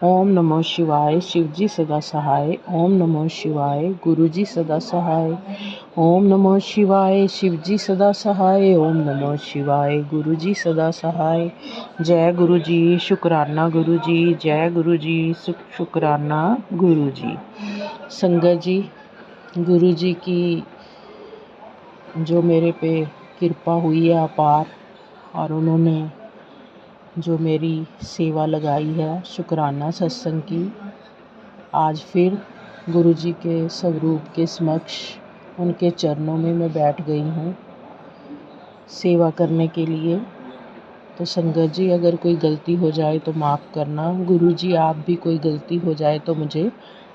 ओम नमः शिवाय। शिव जी सदा सहाय। ओम नमः शिवाय। गुरु जी सदा सहाय। ओम नमः शिवाय। शिव जी सदा सहाय। ओम नमः शिवाय। गुरु जी सदा सहाय। जय गुरु जी। शुक्राना गुरु जी। जय गुरु जी। शुक्राना गुरु जी। संगत जी, गुरु जी की जो मेरे पे कृपा हुई है अपार, और उन्होंने जो मेरी सेवा लगाई है शुक्राना सत्संग की, आज फिर गुरु जी के स्वरूप के समक्ष उनके चरणों में मैं बैठ गई हूँ सेवा करने के लिए। तो संगत जी, अगर कोई गलती हो जाए तो माफ़ करना। गुरु जी, आप भी कोई गलती हो जाए तो मुझे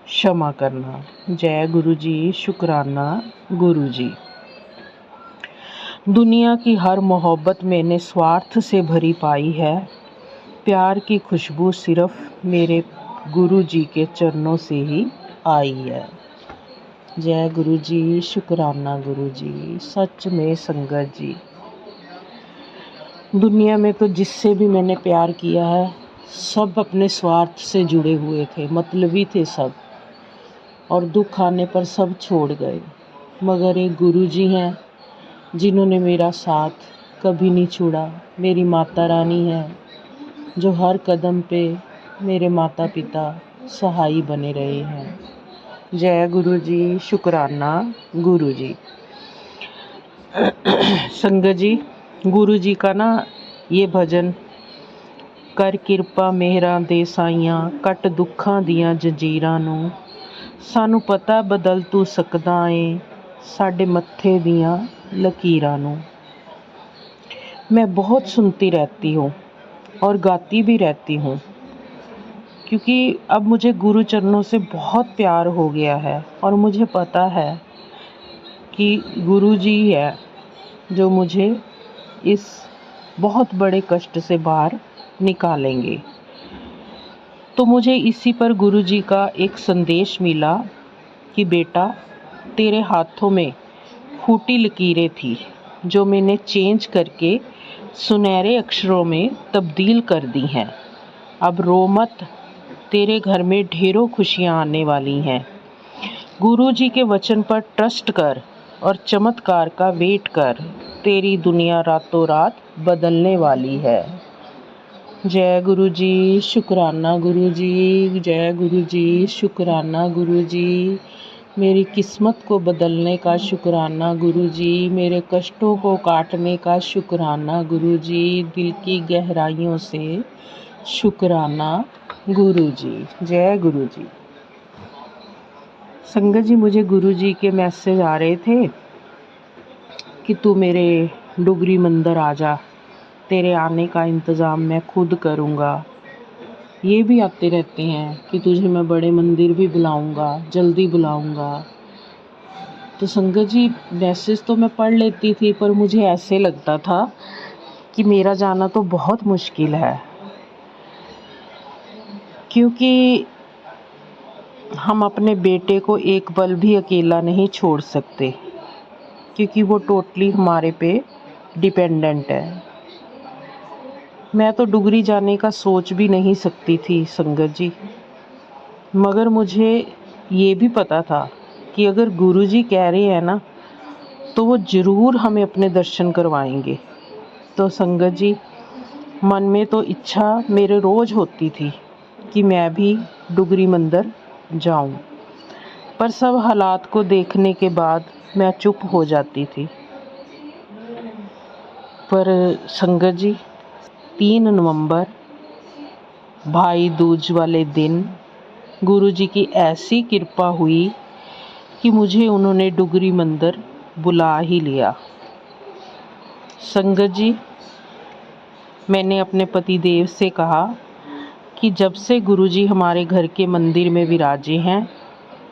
क्षमा करना। जय गुरु जी। शुक्राना गुरु जी। दुनिया की हर मोहब्बत मैंने स्वार्थ से भरी पाई है। प्यार की खुशबू सिर्फ मेरे गुरु जी के चरणों से ही आई है। जय गुरु जी। शुक्राना गुरु जी। सच में संगत जी, दुनिया में तो जिससे भी मैंने प्यार किया है सब अपने स्वार्थ से जुड़े हुए थे, मतलबी थे सब, और दुख आने पर सब छोड़ गए। मगर एक गुरु जी हैं जिन्होंने मेरा साथ कभी नहीं छोड़ा। मेरी माता रानी है जो हर कदम पे मेरे माता पिता सहाई बने रहे हैं। जय गुरु जी। शुक्राना गुरु जी। संगत जी, गुरु जी का ना ये भजन, कर किरपा मेहरां दे साइयां, कट दुखां दियां जंजीरां नूं, सानू पता बदल तू सकदा ए, साडे मत्थे दियां लकीरां नूं। मैं बहुत सुनती रहती हूँ और गाती भी रहती हूँ, क्योंकि अब मुझे गुरु चरणों से बहुत प्यार हो गया है और मुझे पता है कि गुरु जी है जो मुझे इस बहुत बड़े कष्ट से बाहर निकालेंगे। तो मुझे इसी पर गुरु जी का एक संदेश मिला कि बेटा, तेरे हाथों में फूटी लकीरें थी जो मैंने चेंज करके सुनहरे अक्षरों में तब्दील कर दी हैं। अब रो मत, तेरे घर में ढेरों खुशियां आने वाली हैं। गुरु जी के वचन पर ट्रस्ट कर और चमत्कार का वेट कर। तेरी दुनिया रातों रात बदलने वाली है। जय गुरु जी। शुक्राना गुरु जी। जय गुरु जी। शुक्राना गुरु जी। मेरी किस्मत को बदलने का शुक्राना गुरु जी। मेरे कष्टों को काटने का शुक्राना गुरु जी। दिल की गहराइयों से शुक्राना गुरु जी। जय गुरु जी। संगत जी, मुझे गुरु जी के मैसेज आ रहे थे कि तू मेरे डुगरी मंदिर आ जा, तेरे आने का इंतज़ाम मैं खुद करूँगा। ये भी आते रहते हैं कि तुझे मैं बड़े मंदिर भी बुलाऊँगा, जल्दी बुलाऊँगा। तो संगत जी, मैसेज तो मैं पढ़ लेती थी, पर मुझे ऐसे लगता था कि मेरा जाना तो बहुत मुश्किल है, क्योंकि हम अपने बेटे को एक पल भी अकेला नहीं छोड़ सकते, क्योंकि वो टोटली हमारे पे डिपेंडेंट है। मैं तो डुगरी जाने का सोच भी नहीं सकती थी संगत जी, मगर मुझे ये भी पता था कि अगर गुरु जी कह रहे हैं ना, तो वो ज़रूर हमें अपने दर्शन करवाएंगे। तो संगत जी, मन में तो इच्छा मेरे रोज़ होती थी कि मैं भी डुगरी मंदिर जाऊं, पर सब हालात को देखने के बाद मैं चुप हो जाती थी। पर संगत जी, 3 नवंबर भाई दूज वाले दिन गुरु जी की ऐसी कृपा हुई कि मुझे उन्होंने डुगरी मंदिर बुला ही लिया। संगत जी, मैंने अपने पति देव से कहा कि जब से गुरु जी हमारे घर के मंदिर में विराजे हैं,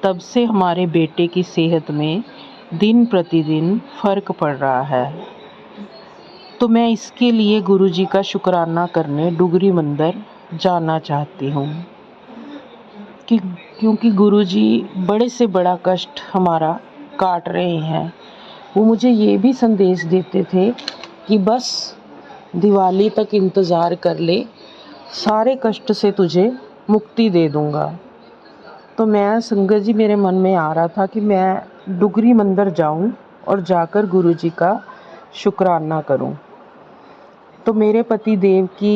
तब से हमारे बेटे की सेहत में दिन प्रतिदिन फ़र्क पड़ रहा है। तो मैं इसके लिए गुरु जी का शुक्राना करने डुगरी मंदिर जाना चाहती हूँ, क्योंकि गुरु जी बड़े से बड़ा कष्ट हमारा काट रहे हैं। वो मुझे ये भी संदेश देते थे कि बस दिवाली तक इंतज़ार कर ले, सारे कष्ट से तुझे मुक्ति दे दूँगा। तो मैं संगत जी मेरे मन में आ रहा था कि मैं डुगरी मंदिर जाऊं और जाकर गुरु जी का शुक्राना करूं। तो मेरे पति देव की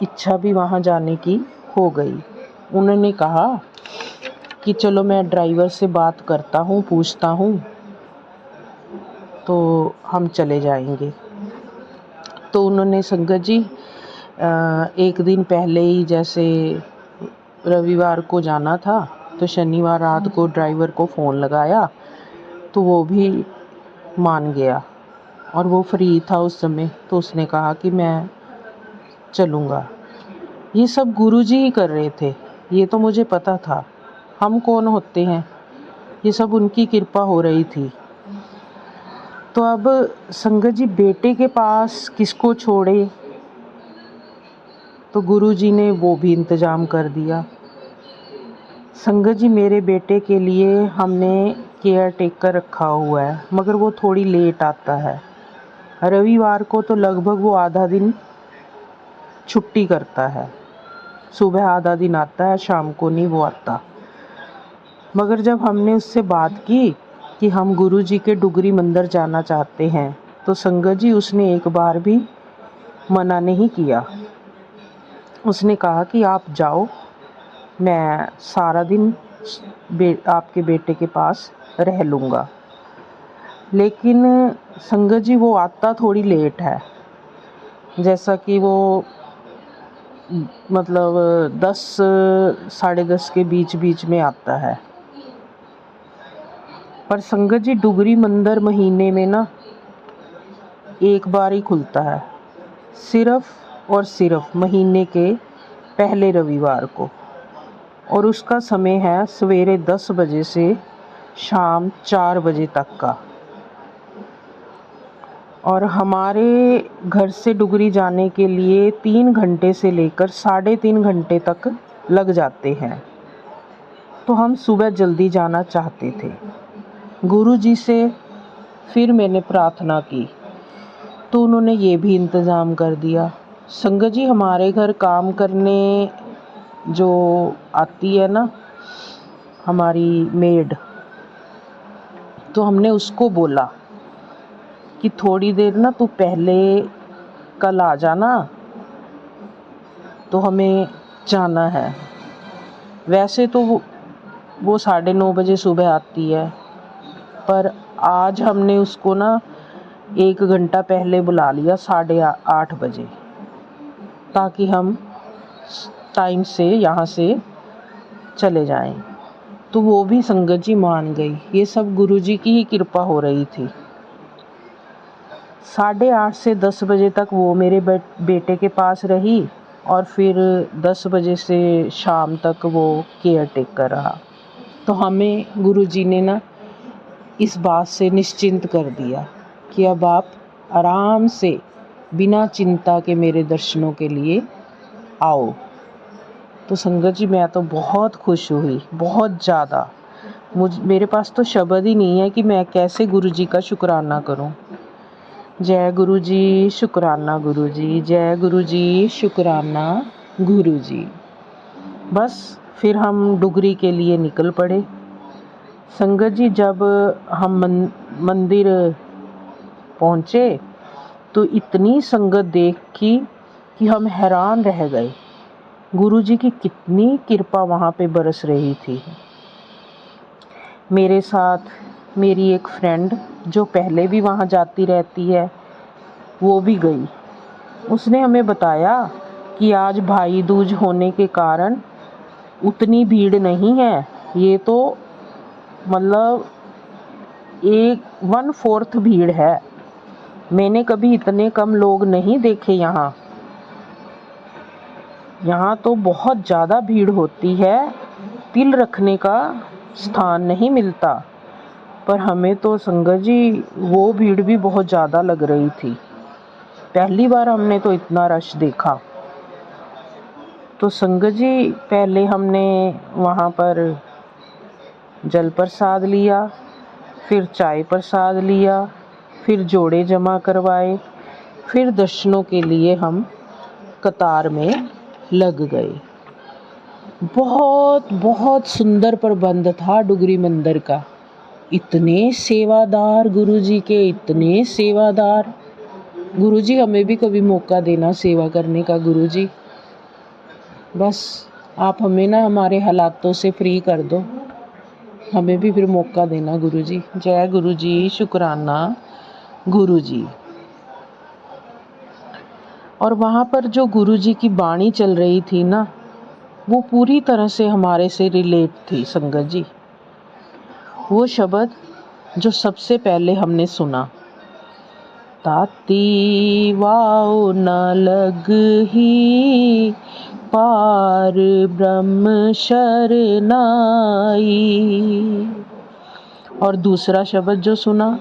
इच्छा भी वहां जाने की हो गई। उन्होंने कहा कि चलो मैं ड्राइवर से बात करता हूं, पूछता हूं, तो हम चले जाएंगे। तो उन्होंने संगत जी एक दिन पहले ही, जैसे रविवार को जाना था, तो शनिवार रात को ड्राइवर को फ़ोन लगाया तो वो भी मान गया और वो फ्री था उस समय। तो उसने कहा कि मैं चलूँगा। ये सब गुरु जी ही कर रहे थे, ये तो मुझे पता था। हम कौन होते हैं, ये सब उनकी कृपा हो रही थी। तो अब संगत जी बेटे के पास किसको छोड़े, तो गुरु जी ने वो भी इंतज़ाम कर दिया। संगत जी मेरे बेटे के लिए हमने केयर टेकर रखा हुआ है, मगर वो थोड़ी लेट आता है। रविवार को तो लगभग वो आधा दिन छुट्टी करता है, सुबह आधा दिन आता है, शाम को नहीं वो आता। मगर जब हमने उससे बात की कि हम गुरु जी के डुगरी मंदिर जाना चाहते हैं, तो संगत जी उसने एक बार भी मना नहीं किया। उसने कहा कि आप जाओ, मैं सारा दिन आपके बेटे के पास रह लूँगा। लेकिन संगत जी वो आता थोड़ी लेट है, जैसा कि वो मतलब 10 साढ़े 10 के बीच में आता है। पर संगत जी डुगरी मंदिर महीने में ना एक बार ही खुलता है, सिर्फ और सिर्फ महीने के पहले रविवार को, और उसका समय है सवेरे 10 बजे से शाम 4 बजे तक का। और हमारे घर से डुगरी जाने के लिए 3 घंटे से लेकर 3.5 घंटे तक लग जाते हैं। तो हम सुबह जल्दी जाना चाहते थे। गुरु जी से फिर मैंने प्रार्थना की तो उन्होंने ये भी इंतज़ाम कर दिया। संगत जी हमारे घर काम करने जो आती है ना हमारी मेड, तो हमने उसको बोला कि थोड़ी देर ना तू पहले कल आ जाना, तो हमें जाना है। वैसे तो वो 9:30 बजे सुबह आती है, पर आज हमने उसको ना 1 घंटा पहले बुला लिया 8:30 बजे, ताकि हम टाइम से यहाँ से चले जाएं। तो वो भी संगत जी मान गई। ये सब गुरु जी की ही कृपा हो रही थी। 8:30 से 10 बजे तक वो मेरे बेटे के पास रही और फिर 10 बजे से शाम तक वो केयर टेकर रहा। तो हमें गुरु जी ने ना इस बात से निश्चिंत कर दिया कि अब आप आराम से बिना चिंता के मेरे दर्शनों के लिए आओ। तो संगत जी मैं तो बहुत खुश हुई, बहुत ज़्यादा। मेरे पास तो शब्द ही नहीं है कि मैं कैसे गुरु जी का शुक्राना करूं। जय गुरु जी, शुक्राना गुरु जी, जय गुरु जी, शुक्राना गुरु जी। बस फिर हम डुगरी के लिए निकल पड़े। संगत जी जब हम मंदिर पहुँचे तो इतनी संगत देखी कि हम हैरान रह गए। गुरु जी की कितनी कृपा वहाँ पे बरस रही थी। मेरे साथ मेरी एक फ्रेंड जो पहले भी वहाँ जाती रहती है, वो भी गई। उसने हमें बताया कि आज भाई दूज होने के कारण उतनी भीड़ नहीं है। ये तो मतलब 1/4 भीड़ है। मैंने कभी इतने कम लोग नहीं देखे यहाँ। यहाँ तो बहुत ज़्यादा भीड़ होती है, तिल रखने का स्थान नहीं मिलता। पर हमें तो संगत जी वो भीड़ भी बहुत ज़्यादा लग रही थी। पहली बार हमने तो इतना रश देखा। तो संगत जी पहले हमने वहाँ पर जल प्रसाद लिया, फिर चाय प्रसाद लिया, फिर जोड़े जमा करवाए, फिर दर्शनों के लिए हम कतार में लग गए। बहुत बहुत सुंदर प्रबंध था डुगरी मंदिर का। इतने सेवादार गुरुजी के, इतने सेवादार। गुरुजी हमें भी कभी मौका देना सेवा करने का गुरुजी। बस आप हमें ना हमारे हालातों से फ्री कर दो, हमें भी फिर मौका देना गुरुजी। जय गुरुजी, शुक्राना गुरुजी। और वहाँ पर जो गुरुजी की वाणी चल रही थी ना, वो पूरी तरह से हमारे से रिलेट थी संगत जी। वो शब्द जो सबसे पहले हमने सुना, ताती वाओ न लगही पार ब्रह्म शरनाई। और दूसरा शब्द जो सुना,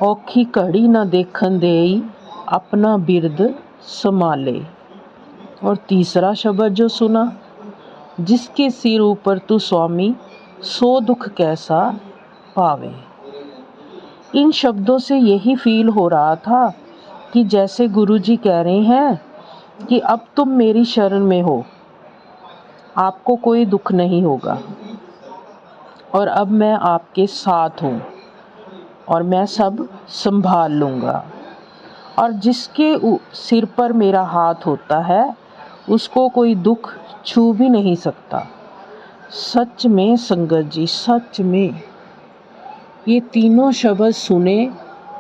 औखी घड़ी न देखन देई अपना बिरद संभाले। और तीसरा शब्द जो सुना, जिसके सिर ऊपर तू स्वामी सो दुख कैसा पावे। इन शब्दों से यही फील हो रहा था कि जैसे गुरुजी कह रहे हैं कि अब तुम मेरी शरण में हो, आपको कोई दुख नहीं होगा और अब मैं आपके साथ हूँ और मैं सब संभाल लूँगा। और जिसके सिर पर मेरा हाथ होता है उसको कोई दुख छू भी नहीं सकता। सच में संगत जी, सच में ये तीनों शब्द सुने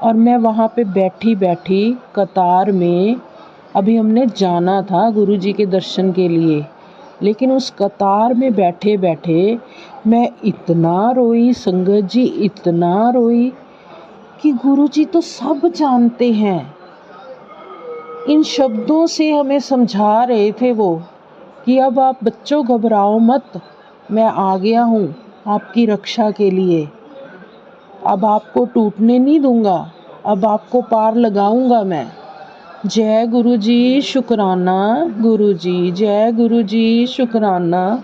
और मैं वहाँ पे बैठी बैठी कतार में, अभी हमने जाना था गुरुजी के दर्शन के लिए, लेकिन उस कतार में बैठे बैठे मैं इतना रोई संगत जी, इतना रोई कि गुरुजी तो सब जानते हैं। इन शब्दों से हमें समझा रहे थे वो कि अब आप बच्चों घबराओ मत, मैं आ गया हूँ आपकी रक्षा के लिए। अब आपको टूटने नहीं दूंगा, अब आपको पार लगाऊंगा मैं। जय गुरुजी, शुक्राना गुरुजी। जय गुरुजी, शुक्राना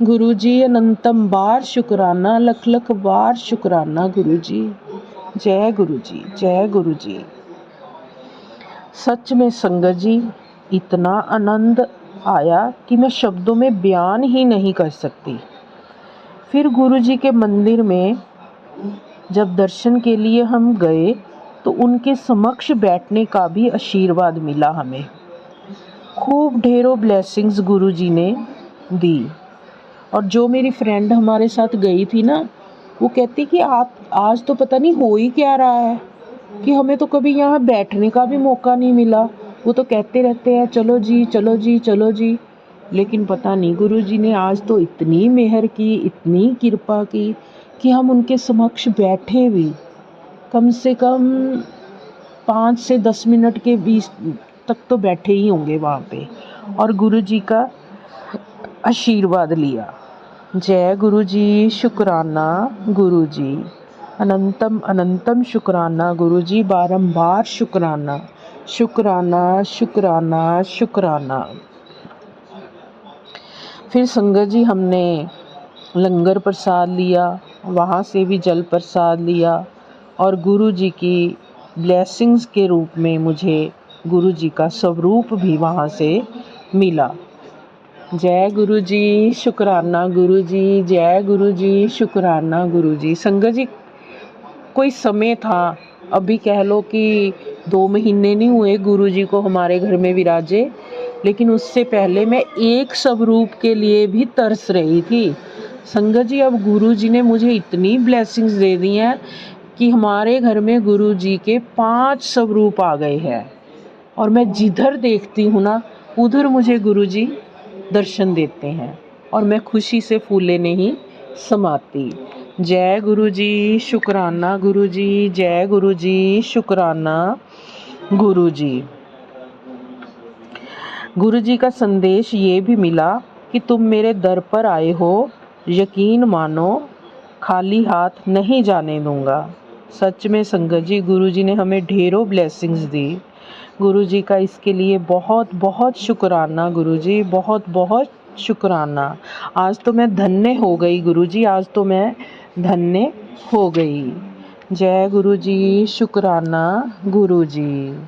गुरुजी। अनंतम बार शुक्राना, लख लख बार शुक्राना गुरुजी। जय गुरुजी, जय गुरुजी। सच में संगत जी, इतना आनंद आया कि मैं शब्दों में बयान ही नहीं कर सकती। फिर गुरुजी के मंदिर में जब दर्शन के लिए हम गए तो उनके समक्ष बैठने का भी आशीर्वाद मिला हमें। खूब ढेरों ब्लेसिंग्स गुरुजी ने दी। और जो मेरी फ्रेंड हमारे साथ गई थी ना, वो कहती कि आप आज तो पता नहीं हो ही क्या रहा है कि हमें तो कभी यहाँ बैठने का भी मौका नहीं मिला। वो तो कहते रहते हैं चलो जी चलो जी चलो जी, लेकिन पता नहीं गुरुजी ने आज तो इतनी मेहर की, इतनी कृपा की कि हम उनके समक्ष बैठे भी कम से कम 5 से 10 मिनट के बीच तक तो बैठे ही होंगे वहाँ पे और गुरुजी का आशीर्वाद लिया। जय गुरुजी, शुक्राना गुरुजी। अनंतम अनंतम शुक्राना गुरुजी, बारंबार शुक्राना शुक्राना शुक्राना शुक्राना। फिर संगत जी हमने लंगर प्रसाद लिया, वहाँ से भी जल प्रसाद लिया और गुरुजी की ब्लेसिंग्स के रूप में मुझे गुरुजी का स्वरूप भी वहाँ से मिला। जय गुरुजी, शुक्राना गुरुजी। जय गुरुजी, शुक्राना गुरुजी। संगत जी, कोई समय था, अभी कह लो कि 2 महीने नहीं हुए गुरुजी को हमारे घर में विराजे, लेकिन उससे पहले मैं एक स्वरूप के लिए भी तरस रही थी। संगत जी, अब गुरुजी ने मुझे इतनी ब्लेसिंग्स दे दी हैं कि हमारे घर में गुरुजी के 5 स्वरूप आ गए हैं और मैं जिधर देखती हूँ ना उधर मुझे गुरुजी दर्शन देते हैं और मैं खुशी से फूले नहीं समाती। जय गुरुजी, शुक्राना गुरुजी। जय गुरुजी, शुक्राना गुरुजी। गुरुजी का संदेश ये भी मिला कि तुम मेरे दर पर आए हो, यकीन मानो खाली हाथ नहीं जाने दूंगा। सच में संगत जी, गुरुजी ने हमें ढेरों ब्लेसिंग्स दी। गुरुजी का इसके लिए बहुत बहुत शुक्राना गुरुजी, बहुत बहुत शुक्राना। आज तो मैं धन्य हो गई गुरुजी, आज तो मैं धन्य हो गई। जय गुरुजी, शुक्राना गुरुजी।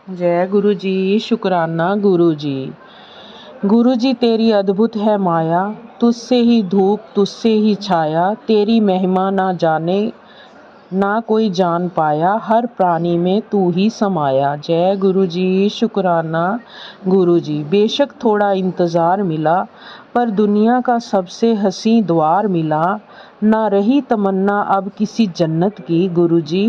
जय गुरुजी, शुक्राना गुरुजी। गुरु जी तेरी अद्भुत है माया, तुझसे ही धूप तुझसे ही छाया, तेरी महिमा ना जाने ना कोई जान पाया, हर प्राणी में तू ही समाया। जय गुरु जी, शुक्राना गुरु जी। बेशक थोड़ा इंतज़ार मिला, पर दुनिया का सबसे हसी द्वार मिला, ना रही तमन्ना अब किसी जन्नत की, गुरु जी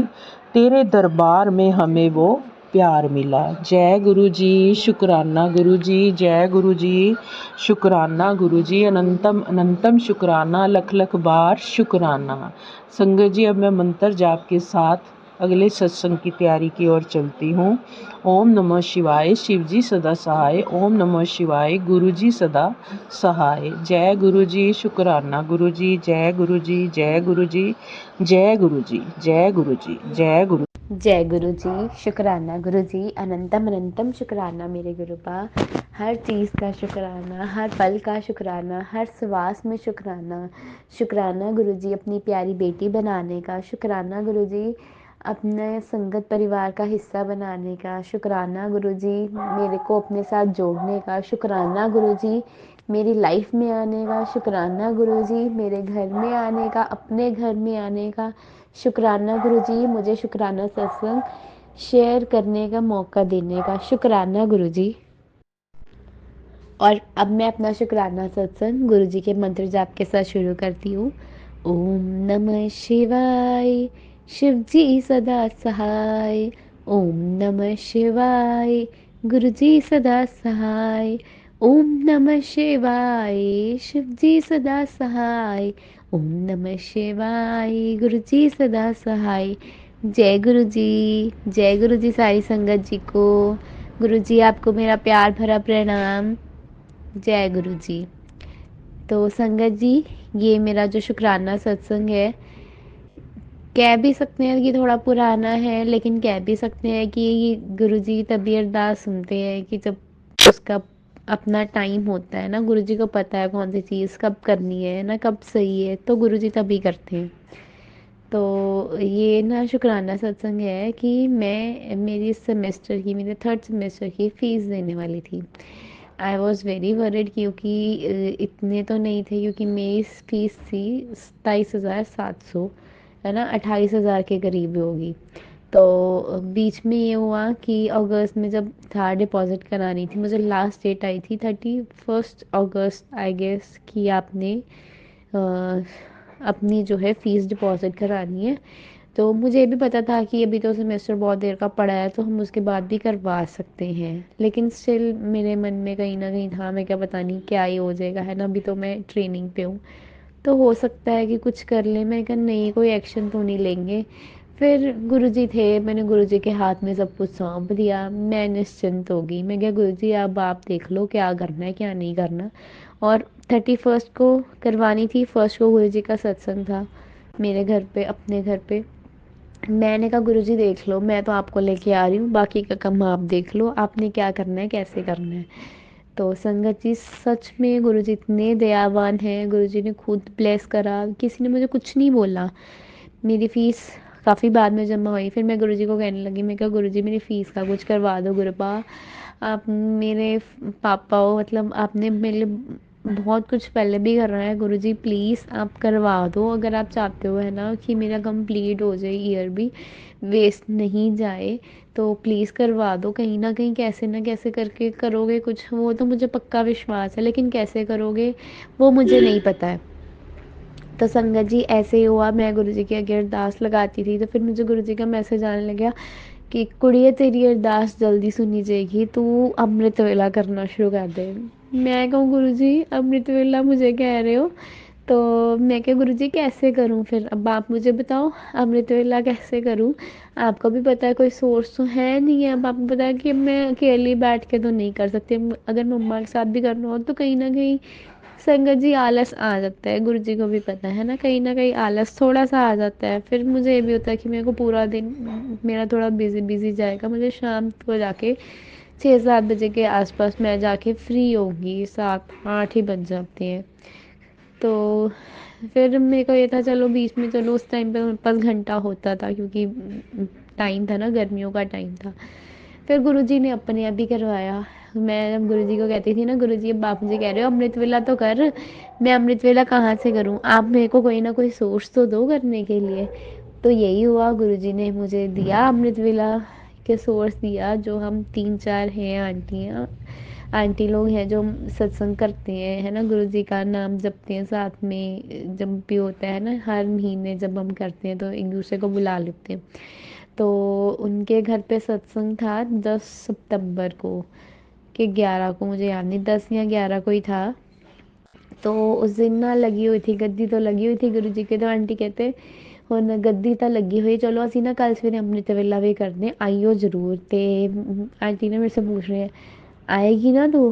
तेरे दरबार में हमें वो प्यार मिला। जय गुरु जी, शुक्राना गुरु जी। जय गुरु जी, शुक्राना गुरु जी। अनंतम अनंतम शुक्राना, लख लख बार शुक्राना। संगत जी, अब मैं मंत्र जाप के साथ अगले सत्संग की तैयारी की ओर चलती हूँ। ओम नमः शिवाय, शिव जी सदा सहाय। ओम नमः शिवाय, गुरु जी सदा सहाय। जय गुरु जी, शुक्राना गुरु जी। जय गुरु जी, जय गुरु जी, जय गुरु जी, जय गुरु जी, जय गुरु। जय गुरु जी, शुक्राना गुरु जी। अनंतम अनंतम शुक्राना मेरे गुरुपा। हर चीज़ का शुक्राना, हर पल का शुक्राना, हर श्वास में शुक्राना। शुक्राना गुरु जी अपनी प्यारी बेटी बनाने का। शुक्राना गुरु जी अपने संगत परिवार का हिस्सा बनाने का। शुक्राना गुरु जी मेरे को अपने साथ जोड़ने का। शुक्राना गुरु जी मेरी लाइफ में आने का। शुक्राना गुरु जी मेरे घर में आने का, अपने घर में आने का। शुक्राना गुरु जी मुझे शुक्राना सत्संग शेयर करने का मौका देने का। शुक्राना गुरु जी। और अब मैं अपना शुक्राना सत्संग गुरु जी के मंत्र जाप के साथ शुरू करती हूँ। ओम नमः शिवाय, शिव जी सदा सहाय। ओम नमः शिवाय, गुरु जी सदा सहाय। ओम नमः शिवाय, शिव जी सदा सहाय। ओम नमः शिवाय, गुरु जी सदा सहाय। जय गुरु जी, जय गुरु जी सारी संगत जी को। गुरु जी आपको मेरा प्यार भरा प्रणाम। जय गुरु जी। तो संगत जी, ये मेरा जो शुक्राना सत्संग है, कह भी सकते हैं कि थोड़ा पुराना है, लेकिन कह भी सकते हैं कि गुरु जी तभी अरदास सुनते हैं कि जब उसका अपना टाइम होता है ना। गुरु जी को पता है कौन सी चीज़ कब करनी है ना, कब सही है, तो गुरु जी तभी करते हैं। तो ये ना शुक्राना सत्संग है कि मैं मेरी इस सेमेस्टर की, मेरे थर्ड सेमेस्टर की फ़ीस देने वाली थी। आई वॉज़ वेरी वरिड, क्योंकि इतने तो नहीं थे, क्योंकि मेरी फ़ीस थी 27,700, है ना, 28,000 के करीब होगी। तो बीच में ये हुआ कि अगस्त में जब था डिपॉज़िट करानी थी, मुझे लास्ट डेट आई थी 31 अगस्त आई गेस, कि आपने अपनी जो है फ़ीस डिपॉज़िट करानी है। तो मुझे भी पता था कि अभी तो सेमेस्टर बहुत देर का पड़ा है, तो हम उसके बाद भी करवा सकते हैं, लेकिन स्टिल मेरे मन में कहीं ना कहीं था, मैं क्या पता नहीं क्या ही हो जाएगा, है ना, अभी तो मैं ट्रेनिंग पे हूँ, तो हो सकता है कि कुछ कर लें। मैं कहा नहीं, कोई एक्शन तो नहीं लेंगे। फिर गुरुजी थे, मैंने गुरुजी के हाथ में सब कुछ सौंप दिया, मैं निश्चिंत हो गई। मैं क्या, गुरुजी अब आप देख लो क्या करना है क्या नहीं करना। और 31 को करवानी थी, फर्स्ट को गुरुजी का सत्संग था मेरे घर पे, अपने घर पे। मैंने कहा गुरुजी देख लो, मैं तो आपको लेके आ रही हूँ, बाकी का काम आप देख लो, आपने क्या करना है कैसे करना है। तो संगत जी सच में गुरुजी इतने दयावान हैं, गुरुजी ने खुद ब्लेस करा, किसी ने मुझे कुछ नहीं बोला। मेरी फ़ीस काफ़ी बाद में जमा हुई, फिर मैं गुरुजी को कहने लगी, मैं कहा गुरुजी मेरी फ़ीस का कुछ करवा दो गुरुपा, आप मेरे पापा हो, मतलब आपने मेरे लिए बहुत कुछ पहले भी कर रहा है, गुरुजी प्लीज़ आप करवा दो, अगर आप चाहते हो, है ना, कि मेरा कंप्लीट हो जाए, ईयर भी वेस्ट नहीं जाए, तो प्लीज़ करवा दो। कहीं ना कहीं कैसे ना कैसे करके करोगे कुछ, वो तो मुझे पक्का विश्वास है, लेकिन कैसे करोगे वो मुझे नहीं पता है। तो संगत जी ऐसे ही हुआ, मैं गुरुजी की आगे अरदास लगाती थी, तो फिर मुझे गुरुजी का मैसेज आने लगा कि कुड़िए तेरी अरदास जल्दी सुनी जाएगी, तू अमृत वेला करना शुरू कर दे। मैं कहूँ गुरुजी अमृत वेला मुझे कह रहे हो, तो मैं क्या गुरुजी कैसे करूँ, फिर अब आप मुझे बताओ अमृत वेला कैसे करूँ। आपको भी पता है कोई सोर्स तो है नहीं है, अब आपको पता है कि मैं अकेली बैठ के तो नहीं कर सकती, अगर मम्मा के साथ भी करना हो तो कहीं ना कहीं संगत जी आलस आ जाता है, गुरुजी को भी पता है ना कहीं आलस थोड़ा सा आ जाता है। फिर मुझे ये भी होता है कि मेरे को पूरा दिन मेरा थोड़ा बिजी बिजी जाएगा, मुझे शाम को जाके 6-7 बजे के आसपास मैं जाके फ्री होंगी, 7-8 ही बज जाते हैं। तो फिर मेरे को ये था चलो बीच में, चलो उस टाइम पे मेरे पास घंटा होता था, क्योंकि टाइम था ना, गर्मियों का टाइम था। फिर गुरुजी ने अपने आप ही करवाया, मैं जब गुरुजी को कहती थी ना, गुरुजी अब आप मुझे कह रहे हो अमृत वेला तो कर, मैं अमृत वेला कहाँ से करूँ, आप मेरे को कोई ना कोई सोर्स तो दो करने के लिए। तो यही हुआ, गुरुजी ने मुझे दिया अमृत वेला के सोर्स दिया। जो हम 3-4 हैं आंटियाँ, आंटी लोग हैं जो सत्संग करते हैं, है ना, गुरुजी का नाम जपते हैं साथ में। जब भी होता है ना, हर महीने जब हम करते हैं तो एक दूसरे को बुला लेते हैं। तो उनके घर पे सत्संग था 10 सितंबर को, कि 11 को, मुझे याद नहीं, 10 या 11 को ही था। तो उस दिन ना लगी हुई थी गद्दी, तो लगी हुई थी गुरु जी के। तो आंटी कहते ਹੁਣ ਗੱਦੀ ਤਾਂ ਲੱਗੀ ਹੋਈ, चलो ਅਸੀਂ ना कल सवेरे अमृत वेला भी करते हैं, आइयो ज़रूर। ते आंटी ने मेरे से पूछ रहे हैं, आएगी ना तू,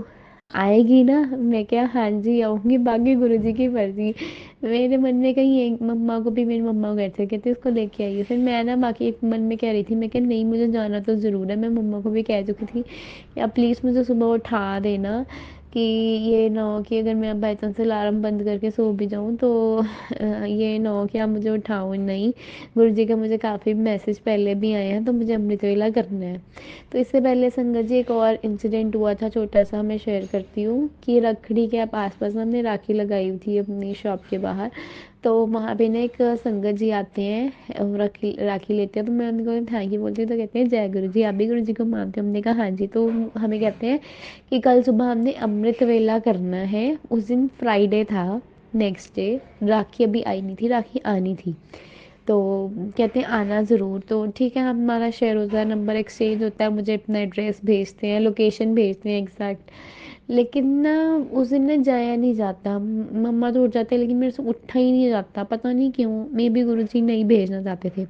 आएगी ना? मैं क्या हाँ जी आऊँगी, बाकी गुरु जी की मर्जी। मेरे मन में कहीं एक मम्मा को भी, मेरी मम्मा को कहते कहते उसको लेके आइए। फिर मैं ना बाकी एक मन में कह रही थी, मैं क्या नहीं मुझे जाना तो ज़रूर है। मैं मम्मा को भी कह चुकी थी, या प्लीज़ मुझे सुबह उठा देना, कि ये ना हो कि अगर मैं बाई चांस अलार्म बंद करके सो भी जाऊँ तो ये ना हो कि आप मुझे उठाओ नहीं। गुरु जी का मुझे काफ़ी मैसेज पहले भी आए हैं, तो मुझे अमृत वेला करना है। तो इससे पहले संगत जी एक और इंसिडेंट हुआ था छोटा सा, मैं शेयर करती हूँ। कि रखड़ी के आसपास ना हमने राखी लगाई हुई थी अपनी शॉप के बाहर। तो वहाँ पे ना एक संगत जी आते हैं, राखी राखी लेते हैं। तो मैं उनको थैंक यू बोलती हूँ, तो कहते हैं जय गुरु जी, आप भी गुरु जी को मानते हो? हमने कहा हाँ जी। तो हमें कहते हैं कि कल सुबह हमने अमृत वेला करना है। उस दिन फ्राइडे था, नेक्स्ट डे। राखी अभी आई नहीं थी, राखी आनी थी। तो कहते हैं आना ज़रूर। तो ठीक है, हमारा शेयर होता है, नंबर एक्सचेंज होता है, मुझे अपना एड्रेस भेजते हैं, लोकेशन भेजते हैं एग्जैक्ट। लेकिन ना उस दिन ना जाया नहीं जाता। मम्मा तो उठ जाते हैं, लेकिन मेरे से उठा ही नहीं जाता, पता नहीं क्यों। मे बी गुरुजी नहीं भेजना चाहते थे।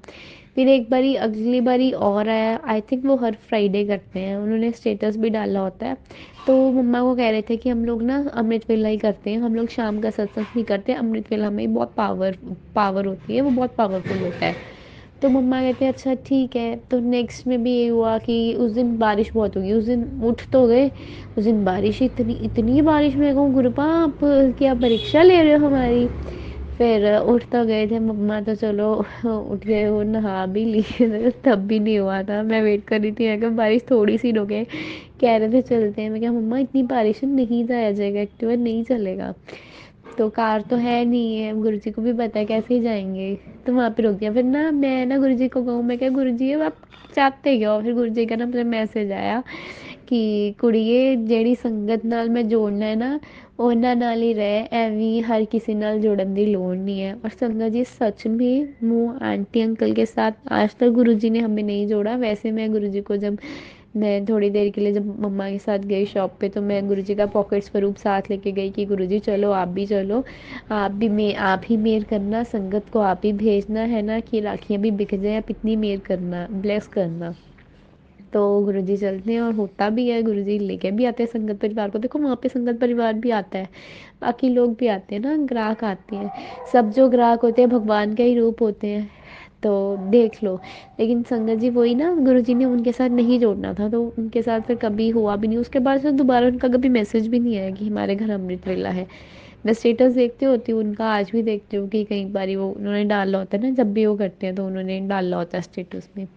फिर एक बारी, अगली बारी और आया, आई थिंक वो हर फ्राइडे करते हैं, उन्होंने स्टेटस भी डाला होता है। तो मम्मा को कह रहे थे कि हम लोग ना अमृत वेला ही करते हैं, हम लोग शाम का सत्संग नहीं करते, अमृत वेला में बहुत पावर होती है, वो बहुत पावरफुल होता है। तो मम्मा कहते हैं अच्छा ठीक है। तो नेक्स्ट में भी ये हुआ कि उस दिन बारिश बहुत होगी, उस दिन उठ तो गए, उस दिन बारिश, इतनी इतनी बारिश, में कहूँ गुरुपा आप क्या परीक्षा ले रहे हो हमारी? फिर उठ तो गए थे मम्मा, तो चलो उठ गए, वो नहा भी लिए तब भी नहीं हुआ था। मैं वेट कर रही थी, मैं कहा बारिश थोड़ी सी रुके, कह रहे थे चलते हैं। मैं क्या मम्मा इतनी बारिश में नहीं जाया जाएगा, एक्टिवा नहीं चलेगा, तो कार तो है नहीं है, गुरुजी को भी पता है कैसे ही जाएंगे। तो वहाँ पे रुक गया। फिर ना मैं ना गुरुजी को कहूँ, मैं क्या गुरुजी अब आप चाहते क्या हो? फिर गुरुजी का ना मुझे मैसेज आया कि कुड़िए ਜਿਹੜੀ ਸੰਗਤ ਨਾਲ ਮੈਂ ਜੋੜਨਾ ਹੈ ਨਾ, ਉਹਨਾਂ ਨਾਲ ਹੀ ਰਹਿ, ਐਵੇਂ हर किसी ਨਾਲ जोड़न की लोड़ नहीं है। और संगत जी सच में, मुँह आंटी अंकल के साथ आज तक गुरुजी ने हमें नहीं जोड़ा। वैसे मैं गुरुजी को जब मैं थोड़ी देर के लिए जब मम्मा के साथ गई शॉप पे, तो मैं गुरुजी का पॉकेट स्वरूप साथ लेके गई कि गुरुजी चलो आप भी चलो, आप ही मेर करना, संगत को आप ही भेजना है ना, कि राखियाँ भी बिक जाए, आप इतनी मेर करना, ब्लेस करना। तो गुरुजी चलते हैं, और होता भी है, गुरुजी लेके भी आते हैं संगत परिवार को। देखो वहाँ पे संगत परिवार भी आता है, बाकी लोग भी आते हैं ना, ग्राहक आते हैं। सब जो ग्राहक होते हैं भगवान के ही रूप होते हैं, तो देख लो। लेकिन संगत जी वही ना, गुरुजी ने उनके साथ नहीं जोड़ना था, तो उनके साथ फिर कभी हुआ भी नहीं। उसके बाद से दोबारा उनका कभी मैसेज भी नहीं आया कि हमारे घर अमृत वेला है। मैं स्टेटस देखती होती हूँ उनका, आज भी देखती हूँ कि कई बार वो उन्होंने डाला होता है ना, जब भी वो करते हैं तो उन्होंने डाला होता है स्टेटस में।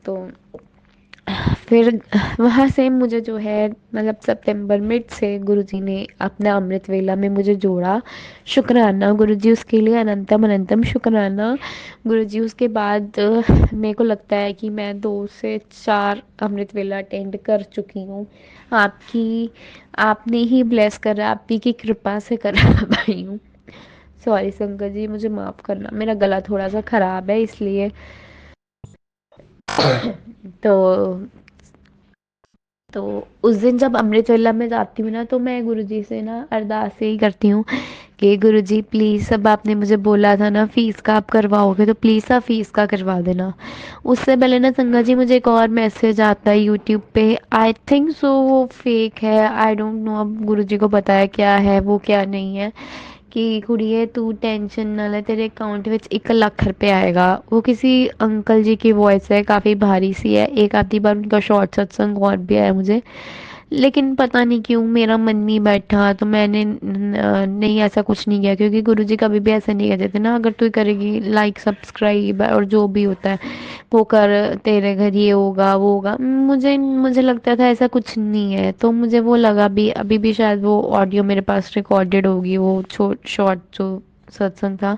तो फिर वहाँ से मुझे जो है, मतलब सितंबर मिड से गुरुजी ने अपना अमृत वेला में मुझे जोड़ा। शुक्राना गुरुजी, उसके लिए अनंतम अनंतम शुक्राना गुरुजी। उसके बाद मेरे को लगता है कि मैं 2 से 4 अमृत वेला अटेंड कर चुकी हूँ। आपकी आपने ही ब्लेस करा, आप ही की कृपा से कर पाई हूँ। सॉरी संगत जी, मुझे माफ़ करना, मेरा गला थोड़ा सा ख़राब है इसलिए। तो तो उस दिन जब अमृत वेला में जाती हूँ ना, तो मैं गुरुजी से ना अरदास यही करती हूँ कि गुरुजी प्लीज़, अब आपने मुझे बोला था ना फ़ीस का आप करवाओगे, तो प्लीज़ आप फ़ीस का करवा देना। उससे पहले ना संगत जी मुझे एक और मैसेज आता है यूट्यूब पे, आई थिंक सो वो फेक है, आई डोंट नो, अब गुरुजी को पता है क्या है वो क्या नहीं है। कि कुड़िए तू टेंशन ना ले, तेरे अकाउंट ਵਿੱਚ 1 ਲੱਖ रुपए आएगा। वो किसी अंकल जी की वॉइस है, काफ़ी भारी सी है। एक आधी बार उनका शॉर्ट सत्संग और भी आया मुझे, लेकिन पता नहीं क्यों मेरा मन नहीं बैठा, तो मैंने नहीं, ऐसा कुछ नहीं किया, क्योंकि गुरुजी कभी भी ऐसा नहीं कहते थे ना, अगर तू करेगी लाइक सब्सक्राइब और जो भी होता है वो कर, तेरे घर ये होगा वो होगा। मुझे मुझे लगता था ऐसा कुछ नहीं है, तो मुझे वो लगा भी, अभी भी शायद वो ऑडियो मेरे पास रिकॉर्डेड होगी, वो शॉर्ट जो सत्संग था।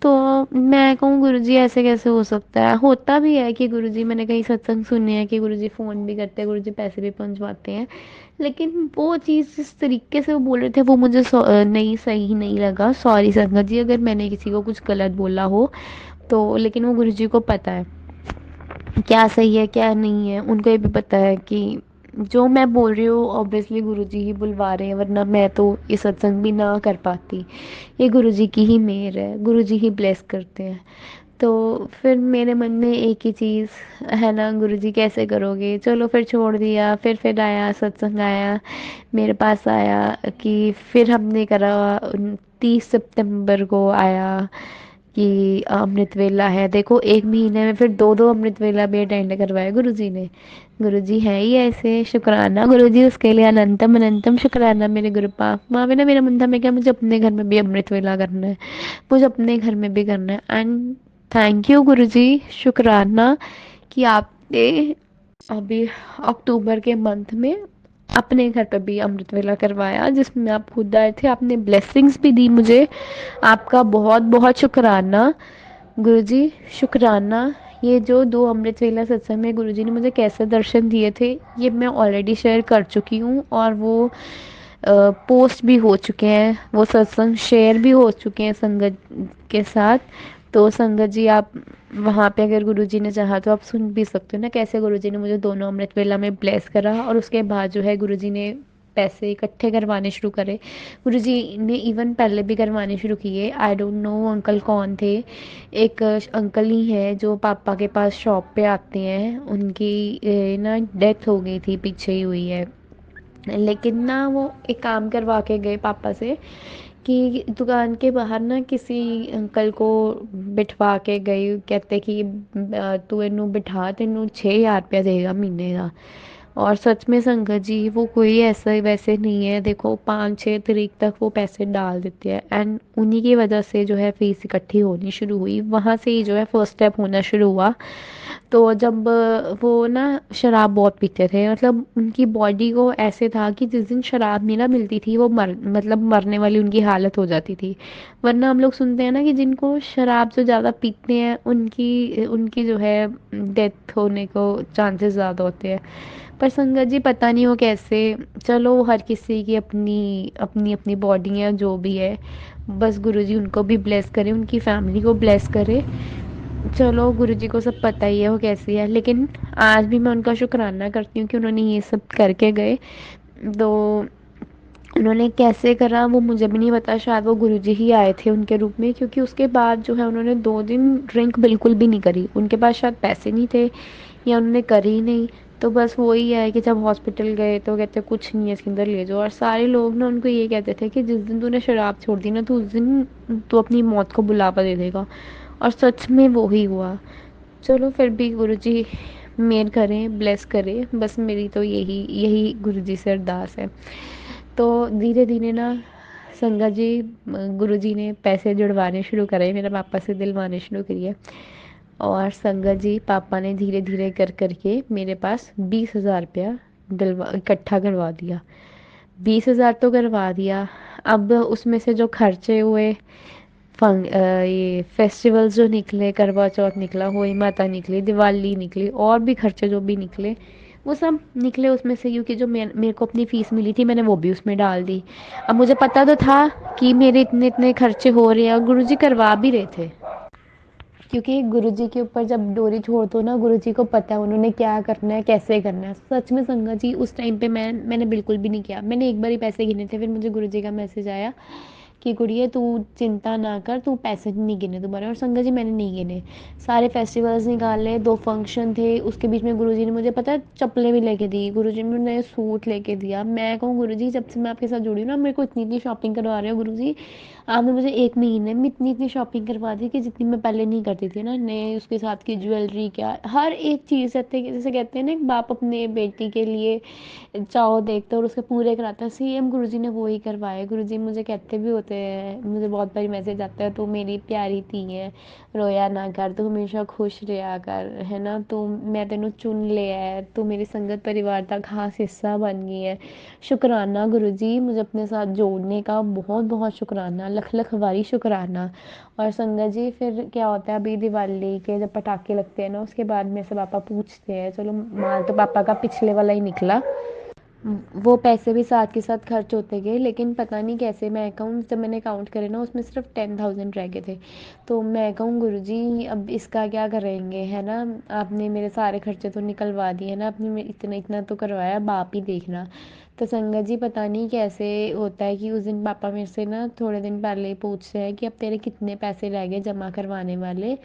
तो मैं कहूँ गुरुजी ऐसे कैसे हो सकता है, होता भी है कि गुरुजी, मैंने कहीं सत्संग सुने हैं कि गुरुजी फ़ोन भी करते हैं, गुरुजी पैसे भी पहुंचवाते हैं, लेकिन वो चीज़ जिस तरीके से वो बोल रहे थे वो मुझे नहीं, सही नहीं लगा। सॉरी संगत जी अगर मैंने किसी को कुछ गलत बोला हो तो, लेकिन वो गुरुजी को पता है क्या सही है क्या नहीं है, उनको ये भी पता है कि जो मैं बोल रही हूँ ऑब्वियसली गुरुजी ही बुलवा रहे हैं, वरना मैं तो ये सत्संग भी ना कर पाती। ये गुरुजी की ही मेहर है, गुरुजी ही ब्लेस करते हैं। तो फिर मेरे मन में एक ही चीज़ है ना, गुरुजी कैसे करोगे, चलो फिर छोड़ दिया। फिर आया सत्संग, आया मेरे पास आया कि फिर हमने करा 30 सितंबर को आया कि अमृत वेला है। देखो एक महीने में फिर दो दो अमृत वेला भी अटेंड करवाए गुरुजी ने। गुरुजी है ही ऐसे, शुक्राना गुरुजी उसके लिए, अनंतम अनंतम शुक्राना मेरे गुरुपा। वहाँ पे ना मेरा मन था, मैं क्या, मुझे अपने घर में भी अमृत वेला करना है, मुझे अपने घर में भी करना है। एंड थैंक यू गुरुजी, शुक्राना कि आपने अभी अक्टूबर के मंथ में अपने घर पे भी अमृत वेला करवाया, जिसमें आप खुद आए थे, आपने ब्लेसिंग्स भी दी मुझे। आपका बहुत बहुत शुक्राना गुरुजी, शुक्राना। ये जो दो अमृत वेला सत्संग में गुरुजी ने मुझे कैसे दर्शन दिए थे, ये मैं ऑलरेडी शेयर कर चुकी हूँ, और वो पोस्ट भी हो चुके हैं, वो सत्संग शेयर भी हो चुके हैं संगत के साथ। तो संगत जी आप वहाँ पे अगर गुरुजी ने चाहा तो आप सुन भी सकते हो ना, कैसे गुरुजी ने मुझे दोनों अमृत वेला में ब्लेस करा, और उसके बाद जो है गुरुजी ने पैसे इकट्ठे करवाने शुरू करे। गुरुजी ने इवन पहले भी करवाने शुरू किए। आई डोंट नो अंकल कौन थे, एक अंकल ही है जो पापा के पास शॉप पे आते हैं, उनकी ना डेथ हो गई थी, पीछे ही हुई है, लेकिन ना वो एक काम करवा के गए पापा से कि दुकान के बाहर ना किसी अंकल को बिठवा के गए, कहते कि तू इनू बिठा, तेनू 6,000 रुपया देगा महीने का। और सच में संगत जी वो कोई ऐसा वैसे नहीं है, देखो 5-6 तारीख तक वो पैसे डाल देते हैं, एंड उन्हीं की वजह से जो है फीस इकट्ठी होनी शुरू हुई, वहाँ से ही जो है फर्स्ट स्टेप होना शुरू हुआ। तो जब वो ना शराब बहुत पीते थे, मतलब उनकी बॉडी को ऐसे था कि जिस दिन शराब नहीं ना मिलती थी वो मतलब मरने वाली उनकी हालत हो जाती थी। वरना हम लोग सुनते हैं ना कि जिनको शराब से ज़्यादा पीते हैं उनकी उनकी जो है डेथ होने को चांसेस ज़्यादा होते हैं। पर संगत जी पता नहीं वो कैसे, चलो हर किसी की अपनी अपनी अपनी बॉडी है, जो भी है, बस गुरुजी उनको भी ब्लेस करे, उनकी फैमिली को ब्लेस करे। चलो गुरुजी को सब पता ही है वो कैसी है, लेकिन आज भी मैं उनका शुक्राना करती हूँ कि उन्होंने ये सब करके गए। तो उन्होंने कैसे करा वो मुझे भी नहीं पता, शायद वो गुरुजी ही आए थे उनके रूप में, क्योंकि उसके बाद जो है उन्होंने 2 दिन ड्रिंक बिल्कुल भी नहीं करी, उनके पास शायद पैसे नहीं थे या उन्होंने करी ही नहीं। तो बस वही है कि जब हॉस्पिटल गए तो कहते कुछ नहीं है इसके अंदर, ले जाओ। और सारे लोग ना उनको ये कहते थे कि जिस दिन तूने शराब छोड़ दी ना, तो उस दिन तू अपनी मौत को बुलावा दे देगा, और सच में वो ही हुआ। चलो फिर भी गुरुजी मेहर करें, ब्लेस करें, बस मेरी तो यही यही गुरुजी से अरदास है। तो धीरे धीरे ना संगत जी, गुरुजी ने पैसे जुड़वाने शुरू करे, मेरे पापा से दिलवाने शुरू करिए, और संगत जी पापा ने धीरे धीरे कर करके मेरे पास 20,000 रुपया दिलवा इकट्ठा करवा दिया। 20,000 तो करवा दिया, अब उसमें से जो खर्चे हुए, ये फेस्टिवल्स जो निकले, करवा चौथ निकला, होली माता निकली, दिवाली निकली, और भी खर्चे जो भी निकले वो सब निकले उसमें से, क्योंकि जो मेरे को अपनी फ़ीस मिली थी मैंने वो भी उसमें डाल दी। अब मुझे पता तो था कि मेरे इतने इतने खर्चे हो रहे हैं, और गुरुजी करवा भी रहे थे, क्योंकि गुरुजी के ऊपर जब डोरी छोड़ दो ना, गुरुजी को पता है उन्होंने क्या करना है, कैसे करना है। सच में संगत जी उस टाइम पे मैंने बिल्कुल भी नहीं किया, मैंने एक बार ही पैसे गिने थे, फिर मुझे गुरुजी का मैसेज आया कि गुड़िया तू चिंता ना कर, तू पैसे नहीं गिने तुम्हारे। और संगत जी मैंने नहीं गिने, सारे फेस्टिवल्स निकाले, 2 फंक्शन थे, उसके बीच में गुरुजी ने मुझे पता है चप्पलें भी लेके दी, गुरुजी ने मुझे सूट लेके दिया। मैं कहूँ गुरुजी जब से मैं आपके साथ जुड़ी हूँ ना, मेरे को इतनी शॉपिंग करवा रहे हो गुरुजी, आपने मुझे 1 महीने में इतनी शॉपिंग करवा दी कि जितनी मैं पहले नहीं करती थी ना। नए उसके साथ की ज्वेलरी, क्या हर एक चीज़ रहती है, जैसे कहते हैं ना एक बाप अपने बेटी के लिए चाव देखता है और उसके पूरे कराता है, सेम गुरुजी ने वो ही करवाए। गुरुजी मुझे कहते भी होते हैं, मुझे बहुत बारी मैसेज आता है, तू मेरी प्यारी थी है, रोया ना कर, तू हमेशा खुश रहा कर, है ना, तू, मैं तेनू चुन लिया है, तू मेरी संगत परिवार का खास हिस्सा बन गई है। शुक्राना गुरुजी, मुझे अपने साथ जोड़ने का बहुत बहुत शुक्राना, लख लख वारी शुक्राना। और संगत जी फिर क्या होता है, अभी दिवाली के जब पटाखे लगते हैं ना, उसके बाद में से पापा पूछते हैं, चलो माल तो पापा का पिछले वाला ही निकला, वो पैसे भी साथ के साथ खर्च होते गए, लेकिन पता नहीं कैसे मैं अकाउंट, जब मैंने काउंट करे ना उसमें सिर्फ 10,000 रह गए थे। तो मैं कहूँ गुरुजी अब इसका क्या करेंगे, है ना, आपने मेरे सारे खर्चे तो निकलवा दिए ना, आपने इतना इतना तो करवाया, अब आप ही देखना। तो संगत जी पता नहीं कैसे होता है कि उस दिन पापा मेरे से ना थोड़े दिन पहले ही पूछते हैं कि अब तेरे कितने पैसे रह गए जमा करवाने वाले,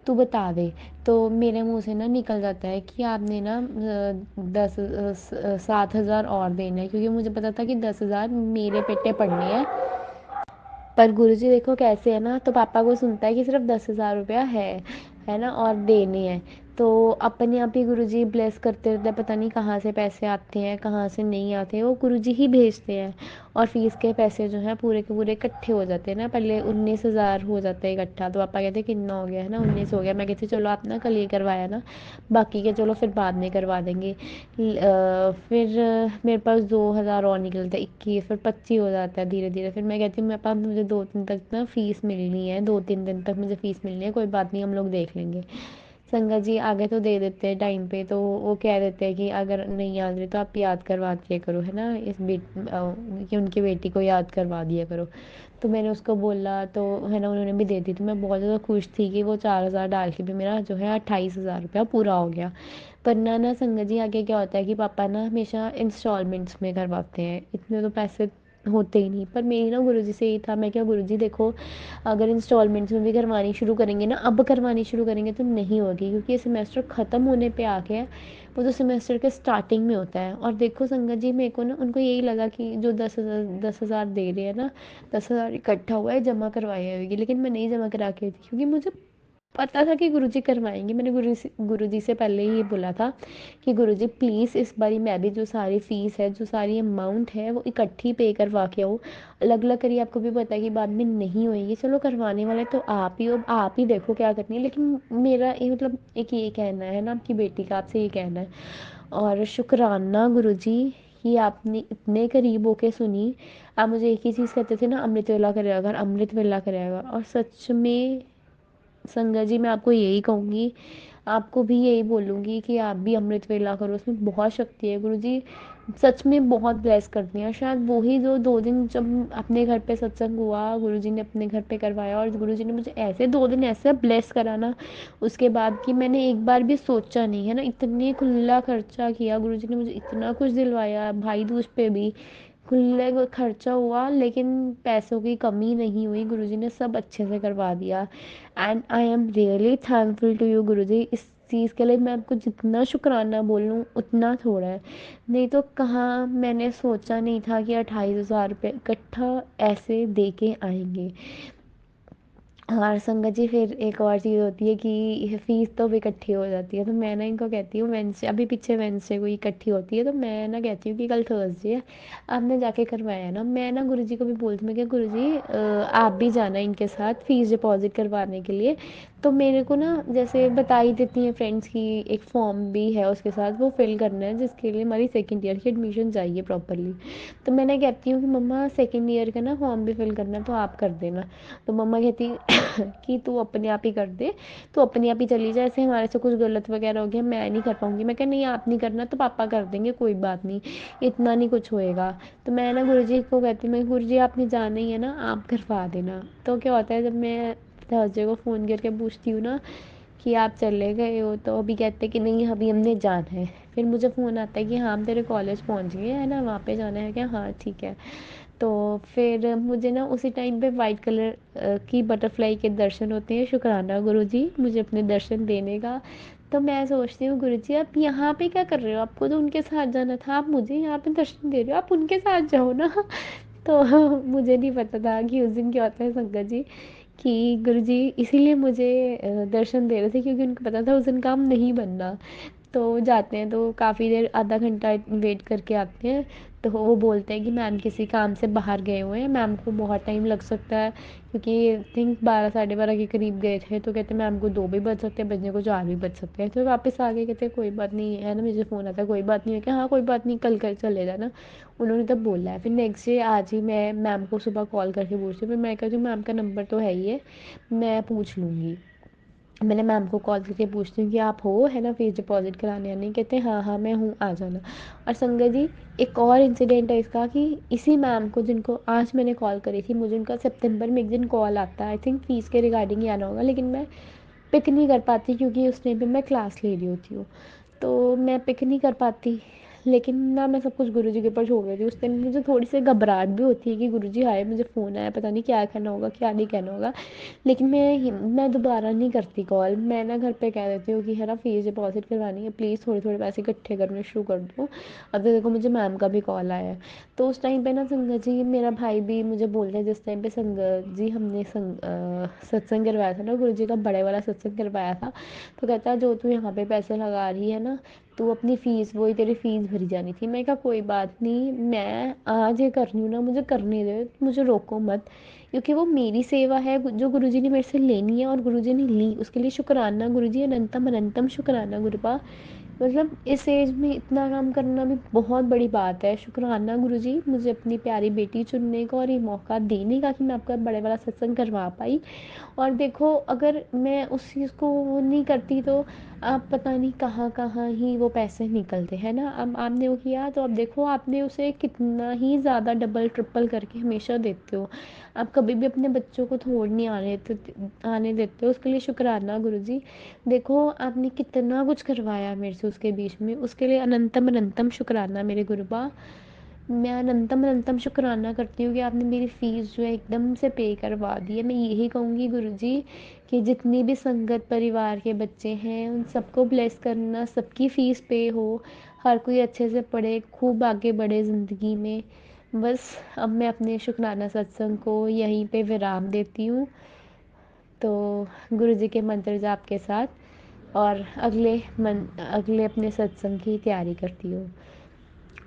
तू बता दे। तो मेरे मुंह से ना निकल जाता है कि आपने ना 7,000 और देना है, क्योंकि मुझे पता था कि 10,000 मेरे पेटे पड़ने हैं। पर गुरुजी देखो कैसे है ना, तो पापा को सुनता है कि सिर्फ 10,000 रुपया है ना, और देने हैं। तो अपने आप ही गुरुजी ब्लेस करते रहते हैं, पता नहीं कहाँ से पैसे आते हैं कहाँ से नहीं आते, वो गुरुजी ही भेजते हैं। और फीस के पैसे जो हैं पूरे के पूरे इकट्ठे हो जाते हैं ना, पहले 19,000 हो जाता है इकट्ठा। तो पापा कहते हैं कितना हो गया, है ना, 19 हो गया। मैं कहती चलो आप ना कल ये करवाया ना, बाकी के चलो फिर बाद में करवा देंगे। फिर मेरे पास 2,000 और निकलते हैं, 21, फिर 25 हो जाता है धीरे धीरे। फिर मैं कहती हूँ मेरे पास, मुझे 2 दिन तक ना फ़ीस मिलनी है, 2-3 दिन तक मुझे फ़ीस मिलनी है, कोई बात नहीं हम लोग देख लेंगे। संगत जी आगे तो दे देते हैं टाइम पे, तो वो कह देते हैं कि अगर नहीं याद रही तो आप याद करवा दिया करो, है ना, कि उनकी बेटी को याद करवा दिया करो। तो मैंने उसको बोला तो, है ना, उन्होंने भी दे दी। तो मैं बहुत ज़्यादा खुश थी कि वो 4,000 डाल के भी मेरा जो है 28,000 रुपया पूरा हो गया। पर ना संगत जी आगे क्या होता है कि पापा ना हमेशा इंस्टॉलमेंट्स में करवाते हैं, इतने तो पैसे होते ही नहीं। पर मेरी ना गुरुजी से यही था, मैं क्या गुरुजी देखो, अगर इंस्टॉलमेंट्स में भी करवानी शुरू करेंगे ना, अब करवानी शुरू करेंगे तो नहीं होगी, क्योंकि ये सेमेस्टर ख़त्म होने पे आ गया है, वो तो सेमेस्टर के स्टार्टिंग में होता है। और देखो संगत जी मेरे को ना, उनको यही लगा कि जो 10,000 दे रहे हैं ना, 10,000 इकट्ठा हुआ है, जमा करवाई होगी, लेकिन मैं नहीं जमा करा के थी, क्योंकि मुझे पता था कि गुरुजी करवाएंगे। मैंने गुरुजी से पहले ही ये बोला था कि गुरुजी प्लीज़ इस बारी मैं भी जो सारी फ़ीस है, जो सारी अमाउंट है, वो इकट्ठी पे करवा के आऊँ, अलग अलग करिए, आपको भी पता है कि बाद में नहीं होएगी। चलो करवाने वाले तो आप ही हो, आप ही देखो क्या करनी है, लेकिन मेरा ये मतलब एक ये कहना है ना, आपकी बेटी का आपसे ये कहना है। और शुक्राना गुरुजी कि आपने इतने करीब होके सुनी। आप मुझे एक ही चीज़ कहते थे ना, अमृत वेला करेगा कर, अमृत वेला करेगा, और सच में संगत जी मैं आपको यही कहूँगी, आपको भी यही बोलूँगी कि आप भी अमृत वेला करो, उसमें बहुत शक्ति है। गुरुजी सच में बहुत ब्लेस करती हैं। शायद वही जो 2 दिन जब अपने घर पे सत्संग हुआ, गुरुजी ने अपने घर पे करवाया, और गुरुजी ने मुझे ऐसे 2 दिन ऐसे ब्लेस करा ना, उसके बाद कि मैंने एक बार भी सोचा नहीं, है ना, इतने खुला खर्चा किया गुरुजी ने, मुझे इतना कुछ दिलवाया, भाई दूज पे भी खुले को खर्चा हुआ, लेकिन पैसों की कमी नहीं हुई, गुरुजी ने सब अच्छे से करवा दिया। And I am really thankful to you Guruji. इस चीज़ के लिए मैं आपको जितना शुक्राना बोलूँ उतना थोड़ा है। नहीं तो कहाँ मैंने सोचा नहीं था कि 28,000 रुपये इकट्ठा ऐसे दे के आएंगे। और संगत जी फिर एक और चीज़ होती है कि फ़ीस तो भी इकट्ठी हो जाती है, तो मैं ना इनको कहती हूँ वेडनेसडे, अभी पीछे वेडनेसडे को इकट्ठी होती है, तो मैं ना कहती हूँ कि कल थर्सडे है, आपने जाके करवाया ना। मैं ना गुरुजी को भी बोलती हूँ, मैं क्या गुरुजी आप भी जाना इनके साथ फ़ीस डिपॉज़िट करवाने के लिए। तो मेरे को ना जैसे बता ही देती हैं फ्रेंड्स की, एक फॉर्म भी है उसके साथ, वो फिल करना है, जिसके लिए हमारी सेकेंड ईयर की एडमिशन चाहिए प्रॉपरली। तो मैंने कहती हूँ कि मम्मा सेकेंड ईयर का ना फॉर्म भी फिल करना है, तो आप कर देना। तो मम्मा कहती कि तू अपने आप ही कर दे, तू अपने आप ही चली जा, ऐसे हमारे से कुछ गलत वगैरह हो गया मैं नहीं कर पाऊँगी। मैं कहा नहीं आप नहीं करना तो पापा कर देंगे, कोई बात नहीं, इतना नहीं कुछ होएगा। तो मैं ना गुरुजी को कहती हूँ, मैं गुरुजी आपने जाना ही है ना, आप करवा देना। तो क्या होता है जब मैं थर्सडे को फ़ोन करके पूछती हूँ ना कि आप चले गए हो, तो अभी कहते हैं कि नहीं अभी हमने जाना है। फिर मुझे फ़ोन आता है कि हाँ हम तेरे कॉलेज पहुँच गए, है ना, वहाँ पे जाना है क्या, हाँ ठीक है। तो फिर मुझे ना उसी टाइम पे वाइट कलर की बटरफ्लाई के दर्शन होते हैं, शुक्राना गुरुजी मुझे अपने दर्शन देने का। तो मैं सोचती हूँ गुरुजी आप यहाँ पे क्या कर रहे हो, आपको तो उनके साथ जाना था, आप मुझे यहाँ पे दर्शन दे रहे हो, आप उनके साथ जाओ ना। तो मुझे नहीं पता था कि उस दिन क्या होता है संगत जी, कि गुरुजी इसीलिए मुझे दर्शन दे रहे थे, क्योंकि उनको पता था उस दिन काम नहीं बनना। तो जाते हैं तो काफ़ी देर आधा घंटा वेट करके आते हैं। तो वो बोलते हैं कि मैम किसी काम से बाहर गए हुए हैं, मैम को बहुत टाइम लग सकता है, क्योंकि थिंक 12 साढ़े 12 के करीब गए थे। तो कहते हैं मैम को 2 भी बज सकते हैं, बजने को 4 भी बज सकते हैं। तो वापस आ गए, कहते हैं कोई बात नहीं है ना, मुझे फ़ोन आता है कोई बात नहीं है, कि हाँ कोई बात नहीं कल कर चले जाना। उन्होंने तब बोला है। फिर नेक्स्ट डे आज ही मैं मैम को सुबह कॉल करके पूछती हूँ, फिर मैं कहती हूँ मैम का नंबर तो है ही है, मैं पूछ लूँगी। मैंने मैम को कॉल करके पूछती हूँ कि आप हो है ना फ़ीस डिपॉज़िट कराने या नहीं, कहते हैं हाँ हाँ मैं हूँ आ जाना। और संगत जी एक और इंसिडेंट है इसका, कि इसी मैम को जिनको आज मैंने कॉल करी थी, मुझे उनका सितंबर में एक दिन कॉल आता है, आई थिंक फ़ीस के रिगार्डिंग ही आना होगा, लेकिन मैं पिक नहीं कर पाती क्योंकि उस टाइम पे मैं क्लास ले रही होती हूँ। तो मैं पिक नहीं कर पाती, लेकिन ना मैं सब कुछ गुरुजी के ऊपर छोड़ देती हूँ। उस टाइम मुझे थोड़ी सी घबराहट भी होती है कि गुरुजी आए, मुझे फ़ोन आया, पता नहीं क्या कहना होगा क्या नहीं कहना होगा। लेकिन मैं दोबारा नहीं करती कॉल, मैं ना घर पे कह देती हूँ कि है ना फ़ीस डिपॉज़िट करवानी है, प्लीज़ थोड़े थोड़े पैसे इकट्ठे करने शुरू कर दो। अब तो देखो मुझे मैम का भी कॉल आया है। तो उस टाइम पे ना संगत जी मेरा भाई भी मुझे बोल रहे हैं, जिस टाइम पे संगत जी हमने सत्संग करवाया था ना, गुरु जी का बड़े वाला सत्संग करवाया था, तो कहता है जो तू यहाँ पे पैसे लगा रही है ना, तू अपनी फ़ीस वही तेरी फ़ीस भरी जानी थी। मैं कहा कोई बात नहीं, मैं आज ये कर रही हूँ ना, मुझे करने दे, मुझे रोको मत, क्योंकि वो मेरी सेवा है जो गुरुजी ने मेरे से लेनी है, और गुरुजी ने ली उसके लिए शुक्राना गुरुजी, अनंतम अनंतम शुक्राना गुरुपा। मतलब इस एज में इतना काम करना भी बहुत बड़ी बात है। शुक्राना गुरुजी मुझे अपनी प्यारी बेटी चुनने का और ये मौका देने का, कि मैं आपका बड़े वाला सत्संग करवा पाई। और देखो अगर मैं उस चीज़ को वो नहीं करती तो आप पता नहीं कहाँ कहाँ ही वो पैसे निकलते हैं ना। अब आपने वो किया तो अब देखो आपने उसे कितना ही ज़्यादा डबल ट्रिपल करके हमेशा देते हो। आप कभी भी अपने बच्चों को थोड़ नहीं आने देते हो, उसके लिए शुक्राना गुरुजी। देखो आपने कितना कुछ करवाया मेरे से उसके बीच में, उसके लिए अनंतम अनंतम शुक्राना मेरे गुरुबा। मैं अनंतम अनंतम शुक्राना करती हूँ कि आपने मेरी फ़ीस जो है एकदम से पे करवा दी है। मैं यही कहूँगी गुरुजी कि जितनी भी संगत परिवार के बच्चे हैं उन सबको ब्लेस करना, सबकी फ़ीस पे हो, हर कोई अच्छे से पढ़े, खूब आगे बढ़े ज़िंदगी में। बस अब मैं अपने शुक्राना सत्संग को यहीं पे विराम देती हूँ। तो गुरुजी के मंत्र जाप के साथ और अगले अपने सत्संग की तैयारी करती हूँ।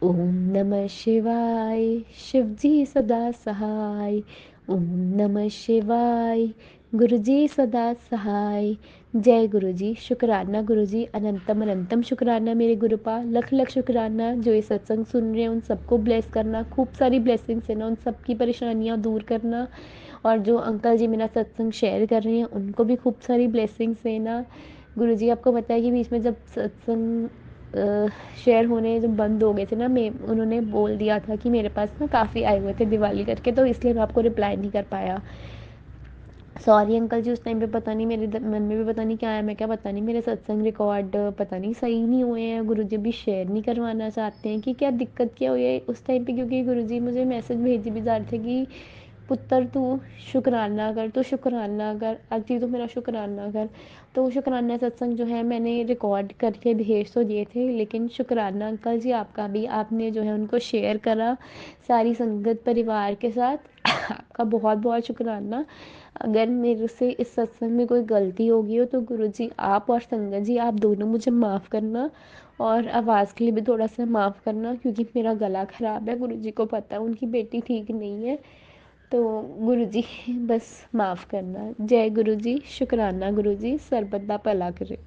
ओम नमः शिवाय, शिव जी सदा सहाय। ओम नमः शिवाय, गुरु जी सदा सहाय। जय गुरु जी, शुक्राना गुरु जी, अनंतम अनंतम शुक्राना मेरे गुरुपा, लख लख शुक्राना जो ये सत्संग सुन रहे हैं उन सबको ब्लेस करना, खूब सारी ब्लेसिंग्स है ना, उन सबकी परेशानियाँ दूर करना। और जो अंकल जी मेरा सत्संग शेयर कर रहे हैं उनको भी खूब सारी ब्लेसिंग्स देना। गुरु जी आपको पता है कि बीच में जब सत्संग शेयर होने जब बंद हो गए थे ना, मैं उन्होंने बोल दिया था कि मेरे पास ना काफ़ी आए हुए थे दिवाली करके, तो इसलिए मैं आपको रिप्लाई नहीं कर पाया। सॉरी अंकल जी, उस टाइम पे पता नहीं मेरे मन में भी पता नहीं क्या आया, मैं क्या पता नहीं मेरे सत्संग रिकॉर्ड पता नहीं सही नहीं हुए हैं, गुरुजी भी शेयर नहीं करवाना चाहते हैं कि क्या दिक्कत क्या हुई है उस टाइम पे, क्योंकि गुरुजी मुझे मैसेज भेजे भी जा रहे थे कि पुत्र तू शुक्राना कर, तू शुक्राना कर, अति तू मेरा शुक्राना कर। तो शुक्राना सत्संग जो है मैंने रिकॉर्ड करके भेज तो दिए थे, लेकिन शुक्राना अंकल जी आपका भी, आपने जो है उनको शेयर करा सारी संगत परिवार के साथ। आपका बहुत बहुत शुक्राना। अगर मेरे से इस सत्संग में कोई गलती होगी हो तो गुरुजी आप और संगत जी आप दोनों मुझे माफ़ करना, और आवाज़ के लिए भी थोड़ा सा माफ़ करना, क्योंकि मेरा गला ख़राब है, गुरुजी को पता है उनकी बेटी ठीक नहीं है। तो गुरुजी बस माफ़ करना। जय गुरुजी, शुक्राना गुरुजी, सर्वदा भला करे।